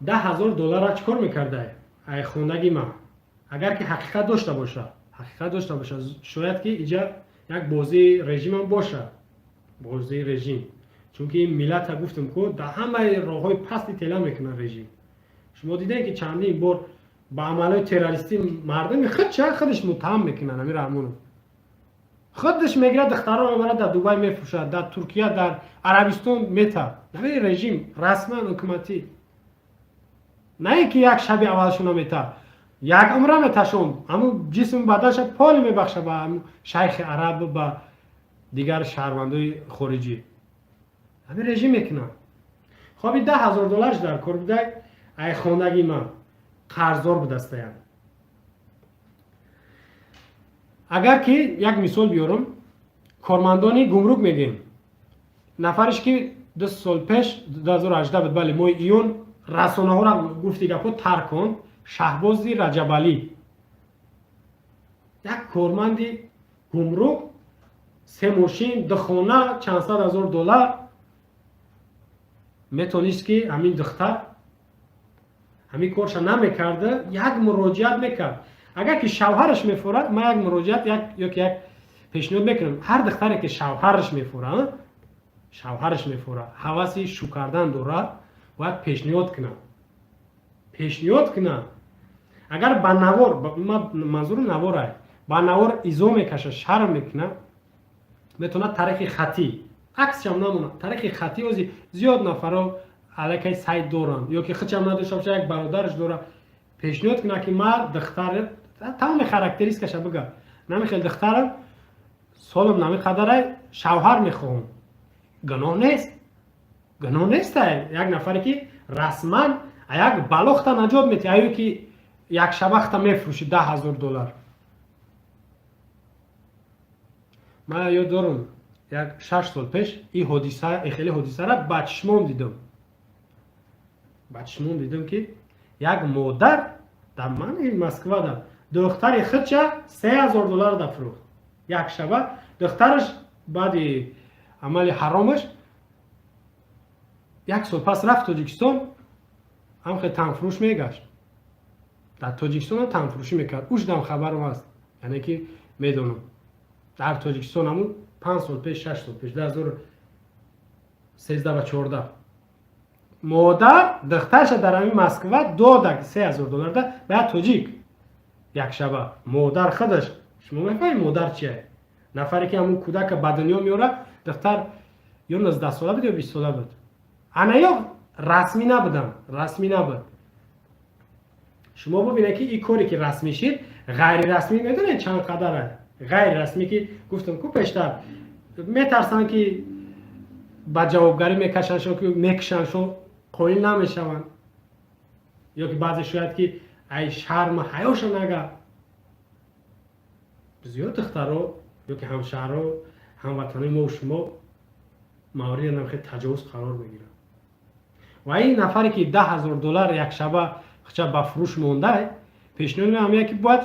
$10,000 چکار میکرده ای خونگی ما؟ اگر که حقیقت داشته باشه شاید که اینجا یک بازی رژیم هم باشه، بازی رژیم، چون که این ملت ها گفتم که در همه راه های پستی تلا میکنن رژیم. شما دیدین که چندین بار با عملهای تروریستی مردم خودش متهم میکنن. امیر رحمونов خودش میگیره دخترها میبره در دبی میفروشه، در ترکیه، در عربستان میته. نمی رژیم رسما حکومتی، نه که یک شب اولشون میته، یک عمره میتشون، اما جسم بدنش پال میبخشه به شیخ عرب و به دیگر شهروندای خارجی. همین رژیم میکنه. خب $10,000 در کار بوده ای خانگی من قرضدار به دست آید. اگر که یک مثال بیارم، کارمندانی گمرک میگیم نفرش که 2 سال پیش 2018 بود، بله ماه ایون رسانه ها را گفتی گپا ترک کن، شهباز رجبالی یک کارمندی گمرک 3 ماشین دخانه چند صد هزار دلار میتونست که همین دختر همین کارش نمیکرده، یک مراجعت میکرد. اگر که شوهرش میفوره، ما یک مراجعت یک پیشنهاد میکنم هر دختری که شوهرش میفوره حواسی شو کردن داره باید پیشنهاد کنه. اگر با نوار، منظور نواره، با نوار ایزو میکشه، شرم میکنه، میتونه طریق خطی عکس هم نمونه، طریق خطی وزی زیاد نفرا علیکه سایت دارن یا که خودش هم نداشته باشه یک برادرش داره، پیشنهاد کنه که ما دختر تمام خاراکتریستیکش بگه نمیخواد دخترم سالم نمیقدره شوهر میخوام. گناه نیست یک نفری که رسما یک بلوخت نجات میده، ایو که یک شبخت میفروشه $10,000. من یاد دارم یک 6 سال پیش این حادثه خیلی حادثه را با چشمام دیدم که یک مادر در مسکو در دختر خودش $3,000 دا فروخت. یک شبه دخترش بعد عمل حرامش 1 سال پس رفت تاجیکستان، هم خیلی تنفروش میگشت، در تاجیکستان هم تنفروشی میکرد. اوش دم خبرم هست، یعنی که میدونم در تاجیکستان همون 5 سال پیش 6 سال پیش 2013 و 14 مادر دخترش در همین مسکو داد $3,000 ده به تاجیک. یک شبه مادر خودش، شما میفهمید مادر چیه؟ نفری که همون کودک به دنیا میاره، دختر یا 19 ساله بود یا 20 ساله بود. انا یا رسمی نبود. شما ببینید که این کاری که رسمی شید غیر رسمی میدونید چند قدره. غیر رسمی که گفتم که پیشتر میترسن که با جوابگری میکشنشون قایل نمیشون، یا که بعضی شاید که ای شرم حیاشون نگه. زیاد دخترها یا که همشهرها هموطنای ما و شما مورد نمخه تجاوز قرار میگیرن. و این نفری که $10,000 یک شبه به فروش مونده، پیشنهاد میگم که باید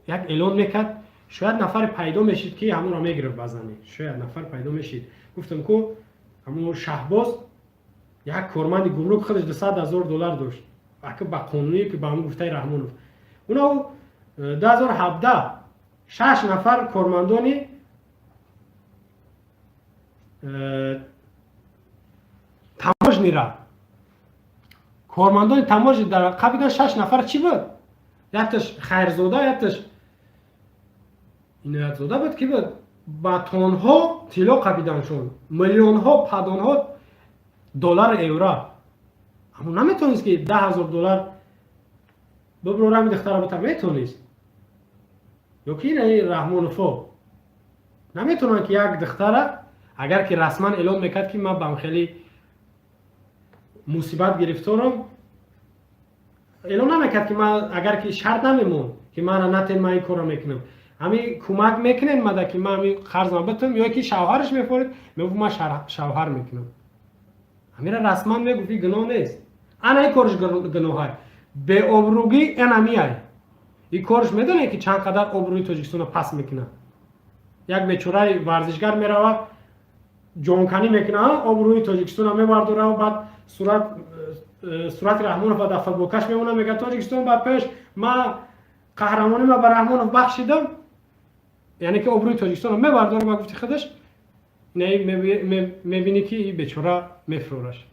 یک اعلان میکرد، شاید نفر پیدا میشید که همون را میگرفت بزنی، شاید نفر پیدا میشید. گفتم که همون شهباز یک کارمند گمرک خودش $200,000 داشت، اگه با قانونی که با همون گفته رحمونov اونا 2017 6 نفر کارمندانی تماجنی را کارمندان تماج در قبیل 6 نفر چی بود؟ یکتش خیرزاده، یکتش اینایتزاده بود که بود با تونها طلا قبیدنشون، میلیون ها پدان ها دلار ایورو. اما نمیتونست که $10,000 ببرو رمی دختر بتا میتونست، یا که اینه رحمونov نمیتونن که یک دختر اگر که رسما اعلان میکرد که من بهم خیلی مصیبت گرفتارم، اعلان نمیکرد که من اگر که شرط نمیمون که من نتین من این کارو میکنم، همین کمک میکنین مده که من همین قرضم بتم، یا که شوهرش میفورد میگه من شوهر میکنم، همین رسما میگه گناه نیست. انا این کارش گناهه به ابروگی این میای این کارش میدونه که چند قدر ابروی تاجیکستان پس میکنه. یک بیچاره ورزشگر میره جانکنی میکنه، ابروی تاجیکستان میبرده و بعد صورت صورت رحمانوف در فوتبالکش میمونه، میگه تاجیکستان با پیش ما قهرمانی ما به رحمانوف بخشیدم، یعنی که آبروی تاجیکستان رو میبرداره با گفتی خودش. نه میبینی که این بیچاره میفرورش.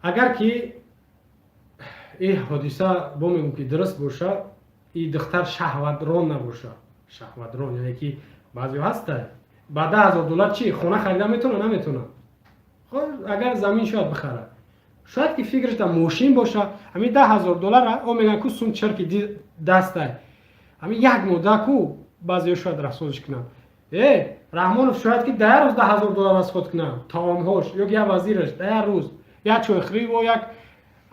اگر که این حادثه با میگم که درست باشه، این دختر شهوتران نباشه. شهوتران یعنی که بعضی هسته با $10,000 چی خونه خریده میتونه نمیتونه. خب اگر زمین شاید بخره، شاید که فکرش در ماشین باشه، همین $10,000 او میگن که سوم چرکی دسته همین یک مدت کو بعضی شاید رسولش کنن. رحمانوف شاید که در روز $10,000 از خود کنه، تمامش یک وزیرش در روز یک چوخری و یک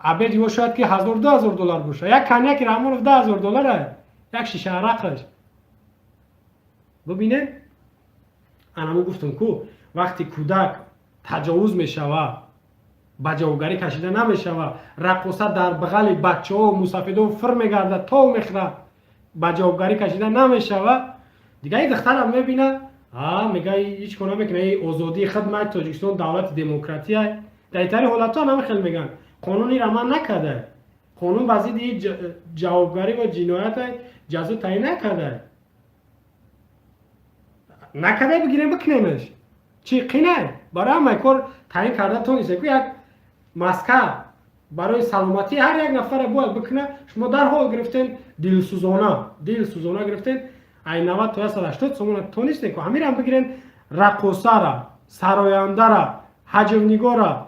عبیدی و شاید که $1,000-2,000 باشه. یک کنیک رحمانوف $10,000، یک شیشه عرقش. ببینه انا گفتم که وقتی کودک تجاوز میشوه، بجاوگری کشیده نمیشوه، رقصه در بغل بچه ها و مسافرها فر میگرده تا میخره، بجاوگری کشیده نمیشوه، دیگه این دختر هم میبینه میگه هیچ کنه میکنه این آزادی خدمت تاجیکستان دولت دموکراتیه. در این حالت ها هم خیلی میگن قانونی را من نکرده، قانون بعضی جوابگری و جنایت جزا تعیین نکرده بگیریم بکنیمش چی قینه برای همه کار تعیین کرده تو نیست که یک مسکه برای سلامتی هر یک نفر باید بکنه. شما در حال گرفتین دلسوزانه گرفتین ای 90 تا 180 سومون تو نیست که همین هم بگیرین رقصه را، سراینده را، حجمنگار را،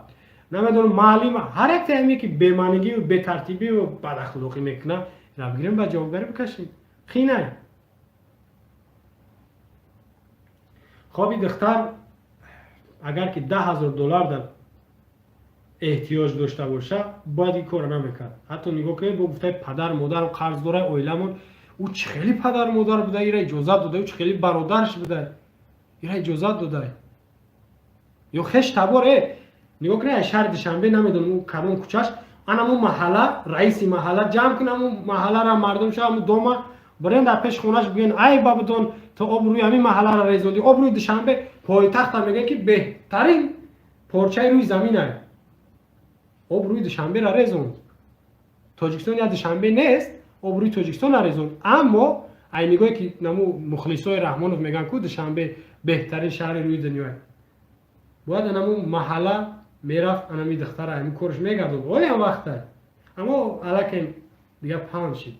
نمیدونم معلم، هر یک تایمی که بی‌معنی و بی‌ترتیبی و بد اخلاقی میکنه را بگیرین به جوابگری بکشین. خینه خوابی دختر اگر که $10,000 در احتیاج داشته باشه باید این کار نمیکرد. حتی نگاه کنید با گفته پدر مادر قرض داره اویلمون، او چه خیلی پدر مادر بوده ایره اجازه داده، او چه خیلی برادرش بوده ایره اجازه داده. یا خش تبار نگاه کنید شهر دوشنبه نمیدونم اون کدوم کوچه‌اش اون محله رئیس محله جمع کنه اون محله را مردم شو اون دوما برین در پیش خونش بگین ای بابتون تو آبروی همین محله را ریزوندی. آبروی دوشنبه پایتخت میگه که بهترین پارچه روی زمینه، آبروی دوشنبه را ریزوند. تاجیکستان یا دوشنبه نیست، آبروی تاجیکستان را ریزوند. اما ای نگاهی که نمو مخلصای رحمانوف میگن که دوشنبه بهترین شهر روی دنیاه، باید نمو محله میرفت انمی دختر همین کارش میگردون ولی هم وقته. اما الکن دیگه پاند شد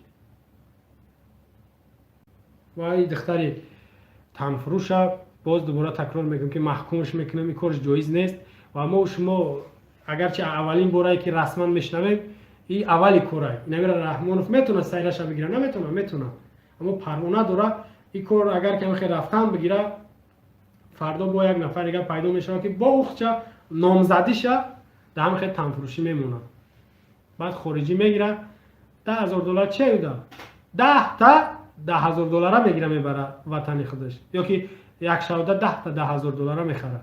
و این دختری تنفروش باز دوباره تکرار میگم که محکومش میکنم این کارش جایز نیست. و اما شما اگرچه اولین باره که رسما میشنویم این اولی کاره نمیره رحمانوف میتونه سیرش بگیره میتونه اما پروانه داره این کار اگر که خیلی رفتن بگیره فردا با یک نفر دیگه پیدا میشه که با اخچه نامزدیشه در هم خیلی تنفروشی میمونه. بعد خارجی میگیره $10,000 چه بوده؟ 10 تا $10,000 میگیره میبره وطن خودش، یا که یک شوده 10 تا $10,000 میخره.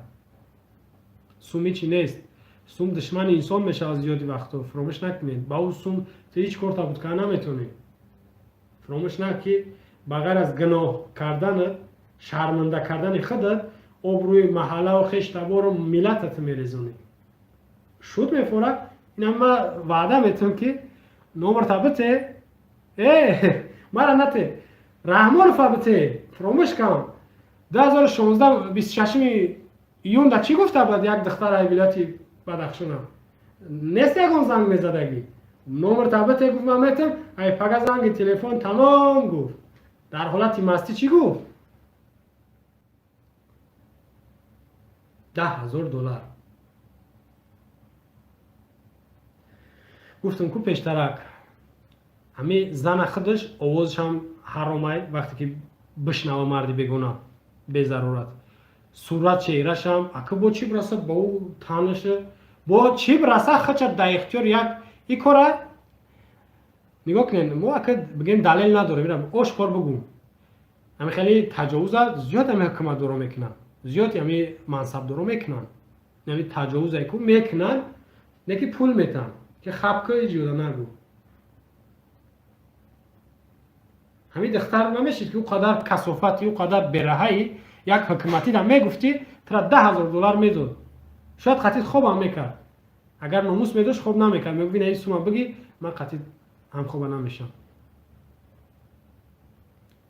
سومی چی نیست، سوم دشمن انسان میشه از زیادی وقتا فراموش نکنید. با اون سوم تو هیچ کار تابوت کنه نمیتونی فراموش نکنی. بغیر از گناه کردن شرمنده کردن خودت آبروی محله و خشتبار و ملتت میریزونی. شد میفوره این ما وعده میتونم که نامرتبطه مرا نته رحمانوف بته فراموش کن 2016 26 یون دا چی گفته بود یک دختر ولایتی بدخشان نیست یکون زنگ میزدگی نامرتبطه گفت من میتونم ای پگه زنگ تلفن تمام گفت در حالت مستی چی گفت $10,000. گفتم که پیشترک همه زن خودش آوازش هم حرامه وقتی که بشنوه مردی بگونه به ضرورت صورت چهرهش هم اگه با چی برسه با او تنشه با چی برسه خچه در اختیار یک ای کاره نگاه کنین. ما اگه بگیم دلیل نداره میرم آشکار بگم همه خیلی تجاوز زیاد همه حکومت دارو میکنن زیاد همه منصب دارو میکنن همه تجاوز ایکو میکنن نکی پول میتن که خبکای جودا نگو. همین دختر نمیشید که او قدر کثافتی او قدر برهی یک حکومتی در میگفتی ترا $10,000 میداد شاید قطعیت خوب هم میکرد. اگر ناموس میداشت خوب نمیکرد، میگفت این سوما بگی من قطعیت هم خوب نمیشم.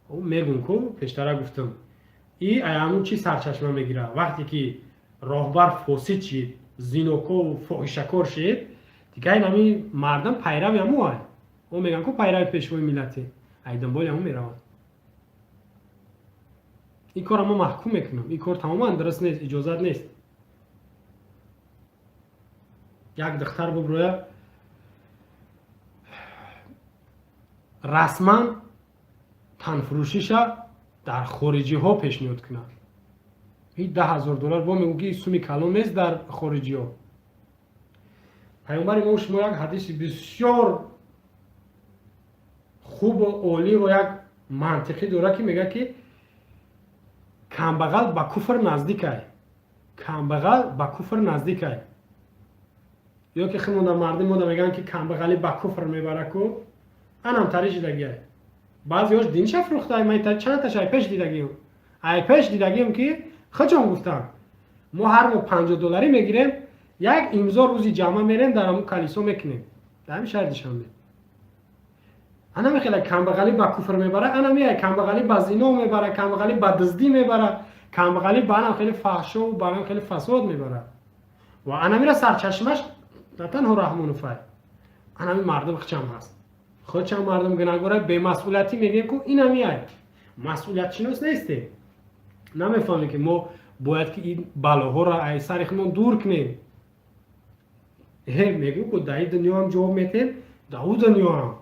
او میگم کو پیشتر گفتم این همون چی سرچشمه میگیره وقتی که راهبر فاسد شد، زینوکو و فاحشه‌کار شد، دیگه این همین مردم پیرو همو های. او میگن کو پیرو پیشوای ملتی، ای دنبال همو میروند. این کار ما محکوم میکنم، این کار تماما درست نیست، اجازت نیست. یک دختر ببروه رسما تنفروشیش در خارجی ها پیشنهاد کنه. این $10,000 با میگویی سومی کلام نیست در خارجی ها. پیامبر ما شما یک حدیث بسیار خوب و عالی و یک منطقی داره که میگه که کمبغل با کفر نزدیک است. کمبغل با کفر نزدیک است. یا که خیلی مردم ما میگن که کمبغلی با کفر میبره کو، انم تریش دیگه. بعضی‌هاش دینش فروخته. من چند تا شای پیش دیدگیم. ای پیش دیدگیم که خودم گفتم ما هر ماه $50 میگیریم، یک امضا روزی جمع میریم در همون کلیسا میکنیم. در همین شهر دوشنبه. انا میخواد کمبغلی با کفر میبره، انا میای کمبغلی با زنا میبره، کمبغلی با دزدی میبره، کمبغلی با انا خیلی فحش و با انا خیلی فساد میبره. و انا میره سرچشمش نه تنها رحمان و فضل. انا می مردم خچم هست. خودشان مردم گناهکار به مسئولیتی میگیم که اینا میای. مسئولیت شناس نیسته. نمیفهمیم که ما باید که این بلاها را از سر خودمون دور کنیم. میگیم که در دنیا هم جواب میتیم، در دنیا هم.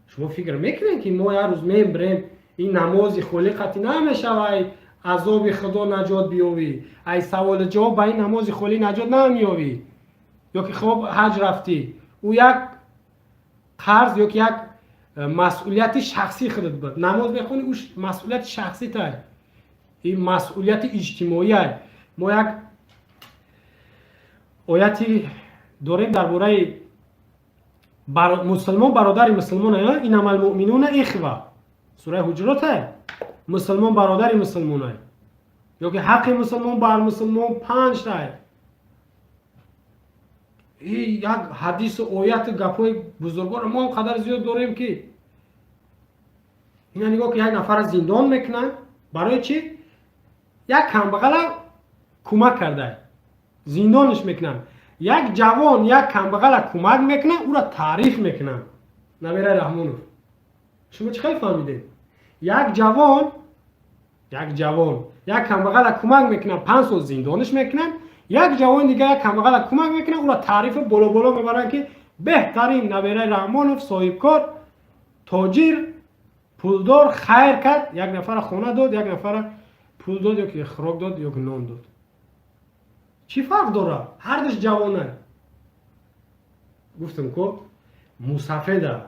شما فکر میکنین که ما هر روز میبریم این نمازی خلیقتی نمیشه و ای عذاب خدا نجات بیاوی، ای سوال جواب با این نمازی خلی نجات نمیاوی، یا که خب حج رفتی او یک قرض یا که یک مسئولیت شخصی خودت بود. نماز بخونی او مسئولیت شخصی تا این مسئولیت اجتماعی است. ما یک آیتی داریم درباره مسلمان برادر مسلمان ها، اینما المؤمنون اخوه، سوره حجرات. مسلمان برادر مسلمان ها، یا که حق مسلمان بر مسلمان 5 تا. این یک حدیث و آیت گپای بزرگوار ما هم قدر زیاد داریم که اینا نگاه که یک نفر زندان میکنن برای چی؟ یک کمبغل کمک کرده زندانش میکنن. یک جوان یک کمبغل کمک میکنه او را تعریف میکنن. نمیره رحمانوف. شما چه خیلی فهمیدید؟ یک جوان یک کمبغل کمک میکنن 5 سال زندانش میکنن. یک جوان دیگه یک کمبغل کمک میکنه او را تعریف بالا میبرن که بهترین نبیره رحمانوف، صاحب کار، تاجر، پولدار خیر کرد. یک نفر خانه داد، یک نفر پول داد، یا که خوراک داد یا که نان داد. چی فرق داره؟ هر دوش جوانه. گفتم که مسافده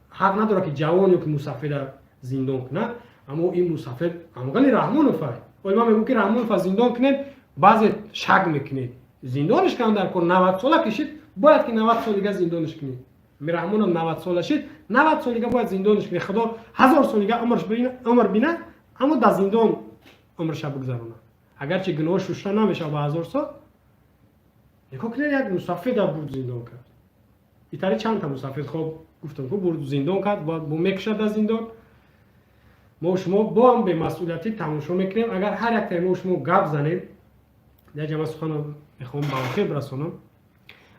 حق نداره که جوان یا که مسافده زندان کنه، اما این مسافد امغلی رحمانوف است. ولی ما میگم که رحمانوف زندان کنه، بعضی شک میکنه زندانش کردن در کار 90 ساله کشید، باید که 90 سال دیگه زندانش کنی. رحمانم 90 ساله شد، 90 سال دیگه باید زندانش کنی. خدا 1000 سال دیگه عمر بینه، اما در زندان عمرش بگذرونه. اگرچه گناهش شوشته نمیشه با 1000 سال. نگاه کنید یک مسافد برد زندان کرد. ایتالی چند تا مسافد خوب گفتم که برد زندان کرد، با میکشه در زندان. ما شما با هم به مسئولیتی تماشا میکنیم. اگر هر یک تایم شما گپ زنید، در جمع سخن میخوام به آخر برسونم.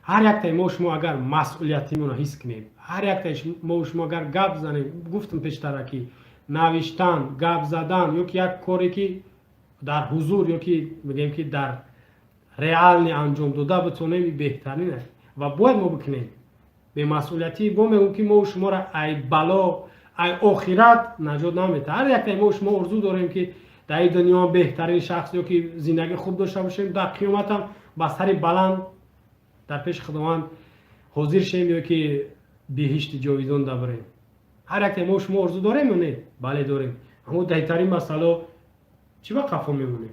هر یک تایم شما اگر مسئولیتیمون رو حس کنیم، هر یک تایم شما اگر گپ زنیم، گفتم پیشتر که نوشتن، گپ زدن یا یک کاری که در حضور یا که میگیم که در ریال انجام داده بتونیم بهترینه و باید ما بکنیم. به مسئولیتی با میگم که ما شما را ای بلا ای آخرت نجات نمیده. هر یک ما شما آرزو داریم که در این دنیا بهترین شخص یا که زندگی خوب داشته باشیم، در قیامت هم با سر بلند در پیش خداوند حاضر شیم یا که بهشت جاویدان بریم. هر یک ما شما آرزو داریم یا نه؟ بله داریم. اما بهترین مسئله چی با قفا میمونیم؟